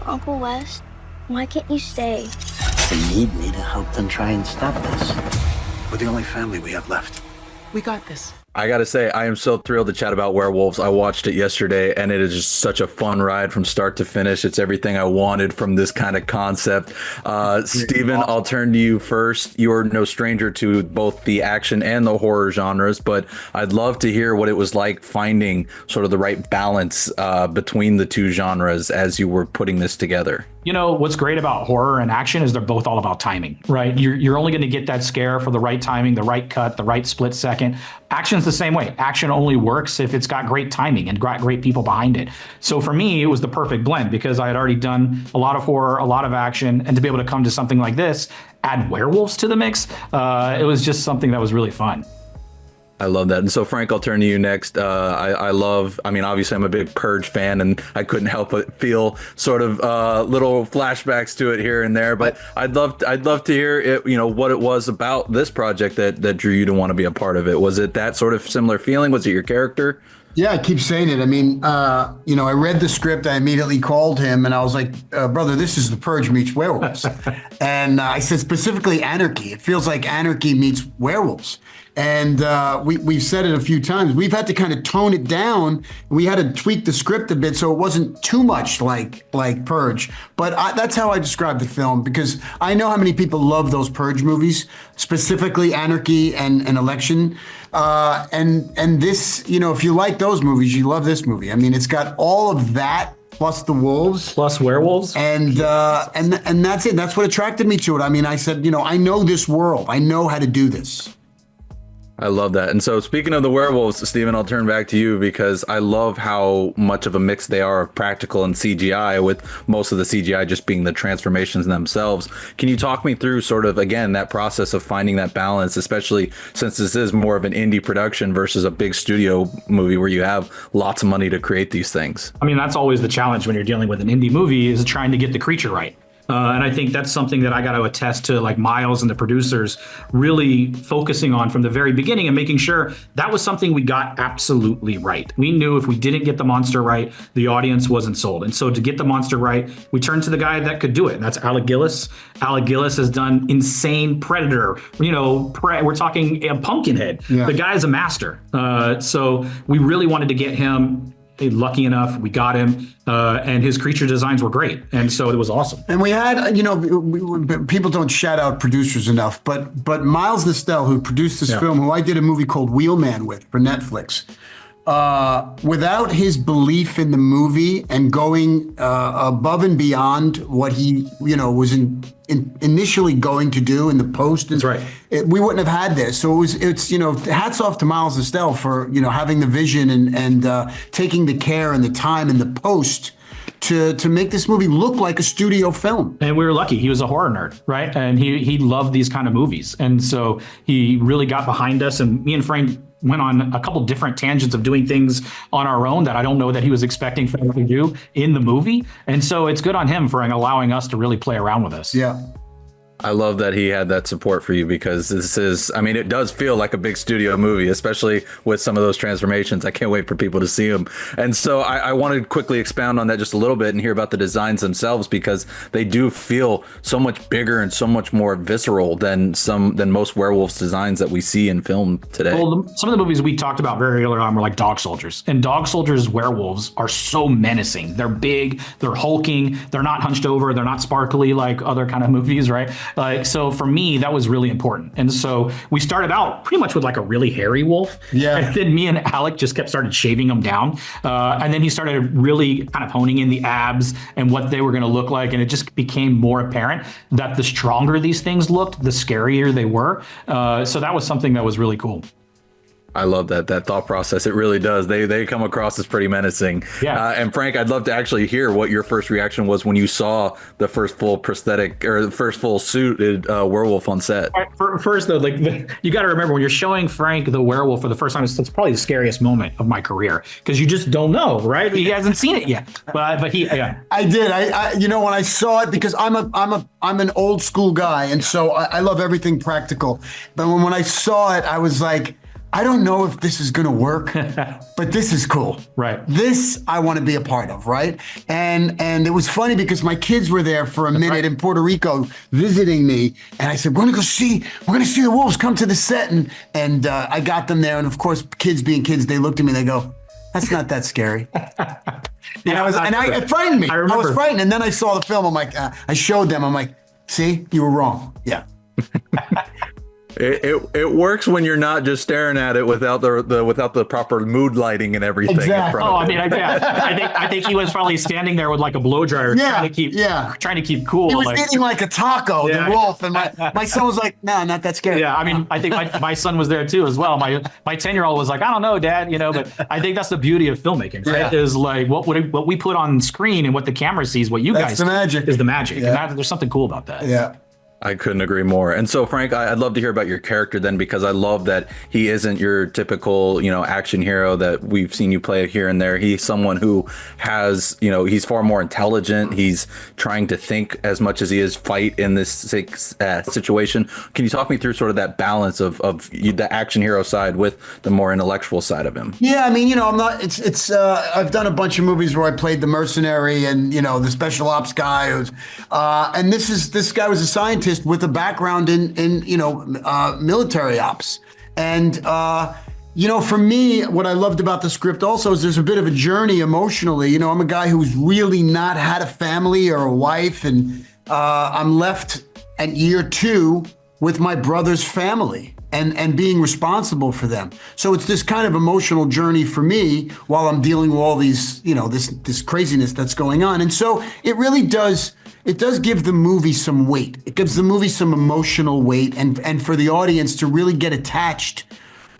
Uncle Wes, why can't you stay? They need me to help them try and stop this. We're the only family we have left. We got this. I gotta say, I am so thrilled to chat about Werewolves. I watched it yesterday, and it is just such a fun ride from start to finish. It's everything I wanted from this kind of concept. Steven, I'll turn to you first. You are no stranger to both the action and the horror genres, but I'd love to hear what it was like finding sort of the right balance between the two genres as you were putting this together. You know, what's great about horror and action is they're both all about timing, right? You're only going to get that scare for the right timing, the right cut, the right split second. Action's the same way. Action only works if it's got great timing and got great people behind it. So for me, it was the perfect blend because I had already done a lot of horror, a lot of action, and to be able to come to something like this, add werewolves to the mix, it was just something that was really fun. I love that. And so, Frank, I'll turn to you next. I mean, obviously I'm a big Purge fan, and I couldn't help but feel sort of little flashbacks to it here and there. But I'd love to hear it, what it was about this project that drew you to want to be a part of it. Was it that sort of similar feeling? Was it your character? Yeah, I keep saying it. I mean, I read the script. I immediately called him and I was like, brother, this is The Purge meets werewolves. And I said specifically anarchy. It feels like anarchy meets werewolves. And we've said it a few times. We've had to kind of tone it down. We had to tweak the script a bit so it wasn't too much like Purge. But that's how I describe the film because I know how many people love those Purge movies, specifically Anarchy and Election. And this, if you like those movies, you love this movie. I mean, it's got all of that plus the wolves, plus werewolves, and that's it. That's what attracted me to it. I mean, I said, I know this world. I know how to do this. I love that. And so speaking of the werewolves, Steven, I'll turn back to you because I love how much of a mix they are of practical and CGI, with most of the CGI just being the transformations themselves. Can you talk me through sort of, again, that process of finding that balance, especially since this is more of an indie production versus a big studio movie where you have lots of money to create these things? I mean, that's always the challenge when you're dealing with an indie movie is trying to get the creature right. And I think that's something that I got to attest to, like Miles and the producers really focusing on from the very beginning and making sure that was something we got absolutely right. We knew if we didn't get the monster right, the audience wasn't sold. And so to get the monster right, we turned to the guy that could do it. And that's Alec Gillis. Alec Gillis has done insane Predator. We're talking Pumpkinhead. Yeah. The guy's a master. So we really wanted to get him. Lucky enough, we got him, and his creature designs were great, and so it was awesome. And we had, people don't shout out producers enough, but Miles Nistel, who produced this film, who I did a movie called Wheelman with for Netflix, without his belief in the movie and going above and beyond what he, was initially going to do in the post. That's right. We wouldn't have had this. So it's hats off to Miles Nistel for, having the vision and taking the care and the time in the post to make this movie look like a studio film. And we were lucky. He was a horror nerd, right? And he loved these kind of movies. And so he really got behind us, and me and Frank went on a couple different tangents of doing things on our own that I don't know that he was expecting for us to do in the movie. And so it's good on him for allowing us to really play around with us. Yeah. I love that he had that support for you because this is, it does feel like a big studio movie, especially with some of those transformations. I can't wait for people to see them. And so I want to quickly expound on that just a little bit and hear about the designs themselves because they do feel so much bigger and so much more visceral than most werewolves designs that we see in film today. Well, some of the movies we talked about very early on were like Dog Soldiers, and Dog Soldiers werewolves are so menacing. They're big, they're hulking, they're not hunched over, they're not sparkly like other kind of movies, right? So for me, that was really important. And so we started out pretty much with like a really hairy wolf. Yeah. And then me and Alec just started shaving him down. And then he started really kind of honing in the abs and what they were going to look like. And it just became more apparent that the stronger these things looked, the scarier they were. So that was something that was really cool. I love that thought process. It really does. They come across as pretty menacing. Yeah. And Frank, I'd love to actually hear what your first reaction was when you saw the first full prosthetic or the first full suited werewolf on set. First, though, you got to remember when you're showing Frank the werewolf for the first time, it's probably the scariest moment of my career because you just don't know, right? He hasn't seen it yet. But he, yeah. I did. I when I saw it, because I'm an old school guy, and so I love everything practical. But when I saw it, I was like, I don't know if this is going to work, but this is cool. Right. This I want to be a part of, right? And it was funny because my kids were there for a minute in Puerto Rico visiting me, and I said, we're going to see the wolves, come to the set, and I got them there, and of course, kids being kids, they looked at me, they go, that's not that scary. It frightened me. I was frightened, and then I saw the film. I'm like, I showed them. I'm like, see, you were wrong. Yeah. It works when you're not just staring at it without the proper mood lighting and everything. Exactly. In front Oh, of I mean, I think he was probably standing there with like a blow dryer, trying to keep cool. He was eating like a taco, the wolf, and my son was like, "No, not that scary." Yeah, I mean, I think my son was there too as well. My 10-year-old was like, "I don't know, Dad," but I think that's the beauty of filmmaking, right? Yeah. Is like what we put on screen and what the camera sees, what you That's guys the magic. is the magic, Yeah. and there's something cool about that. Yeah. I couldn't agree more. And so, Frank, I'd love to hear about your character then, because I love that he isn't your typical, action hero that we've seen you play here and there. He's someone who has, he's far more intelligent. He's trying to think as much as he is fight in this situation. Can you talk me through sort of that balance of the action hero side with the more intellectual side of him? Yeah, I mean, I'm not. I've done a bunch of movies where I played the mercenary and the special ops guy, and this guy was a scientist with a background in military ops. And for me, what I loved about the script also is there's a bit of a journey emotionally. I'm a guy who's really not had a family or a wife, and I'm left at year 2 with my brother's family and being responsible for them. So it's this kind of emotional journey for me while I'm dealing with all these, this craziness that's going on. And so it really does. It does give the movie some weight. It gives the movie some emotional weight, and for the audience to really get attached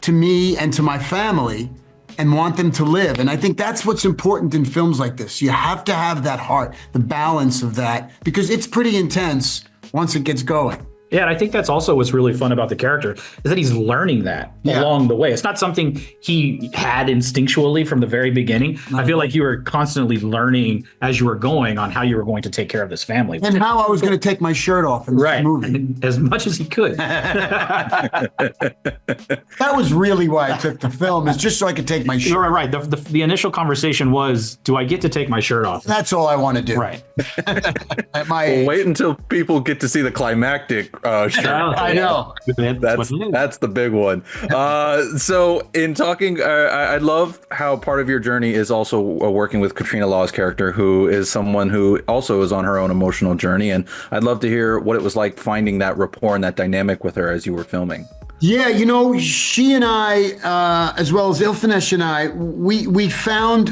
to me and to my family and want them to live. And I think that's what's important in films like this. You have to have that heart, the balance of that, because it's pretty intense once it gets going. Yeah, and I think that's also what's really fun about the character is that he's learning that along the way. It's not something he had instinctually from the very beginning. I feel like you were constantly learning as you were going on how you were going to take care of this family. And how I was going to take my shirt off in this movie. As much as he could. That was really why I took the film, is just so I could take my shirt off. You're right. The initial conversation was, do I get to take my shirt off? That's all I want to do. Right. At my age. Wait until people get to see the climactic shirt. I know. That's the big one. So in talking, I love how part of your journey is also working with Katrina Law's character, who is someone who also is on her own emotional journey. And I'd love to hear what it was like finding that rapport and that dynamic with her as you were filming. Yeah, she and I, as well as Ilfanesh and I, we found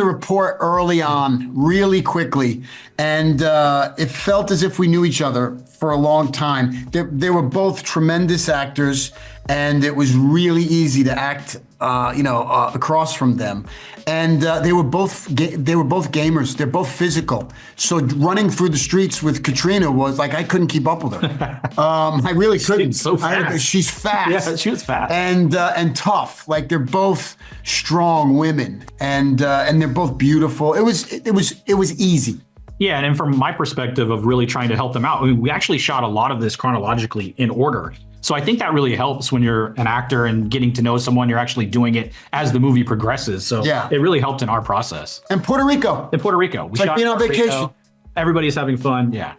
a rapport early on, really quickly, and it felt as if we knew each other for a long time. They were both tremendous actors, and it was really easy to act, across from them. And they were both gamers. They're both physical. So running through the streets with Katrina was like, I couldn't keep up with her. I really couldn't. She's so fast. She's fast. Yeah, she was fast. And tough. Like, they're both strong women, and they're both beautiful. It was easy. Yeah, and from my perspective of really trying to help them out, I mean, we actually shot a lot of this chronologically in order. So I think that really helps when you're an actor and getting to know someone, you're actually doing it as the movie progresses. So it really helped in our process. And Puerto Rico. In Puerto Rico. We it's like being on vacation. Everybody's having fun. Yeah.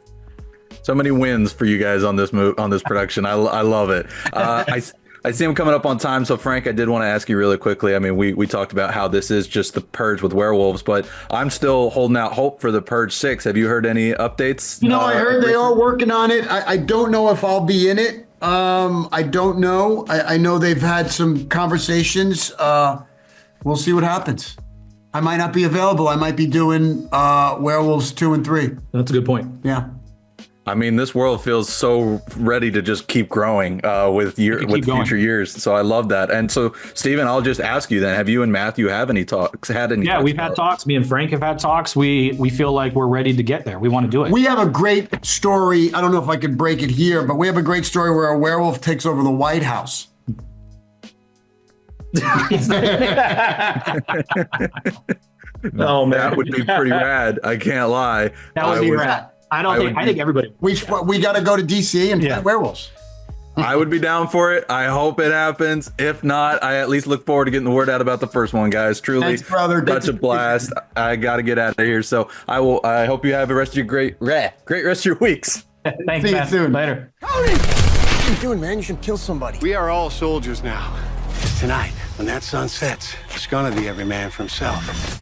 So many wins for you guys on this production. I love it. I see him coming up on time. So Frank, I did want to ask you really quickly. I mean, we talked about how this is just the Purge with werewolves, but I'm still holding out hope for the Purge 6. Have you heard any updates? I heard they are working on it. I don't know if I'll be in it. I don't know. I know they've had some conversations. We'll see what happens. I might not be available. I might be doing Werewolves 2 and 3. That's a good point. Yeah. I mean, this world feels so ready to just keep growing with future years. So I love that. And so, Stephen, I'll just ask you then: have you and Matthew had any talks? Yeah, we've had talks. Me and Frank have had talks. We feel like we're ready to get there. We want to do it. We have a great story. I don't know if I could break it here, but we have a great story where a werewolf takes over the White House. Oh man, that would be pretty rad. I can't lie. That would be rad. I think everybody. We got to go to DC and play werewolves. I would be down for it. I hope it happens. If not, I at least look forward to getting the word out about the first one, guys. Truly, Thanks, brother. Good such a blast. I got to get out of here. So I hope you have the rest of your great rest of your weeks. Thanks, See you man. soon. Later. What are you doing, man? You should kill somebody. We are all soldiers now. Tonight, when that sun sets, it's gonna be every man for himself.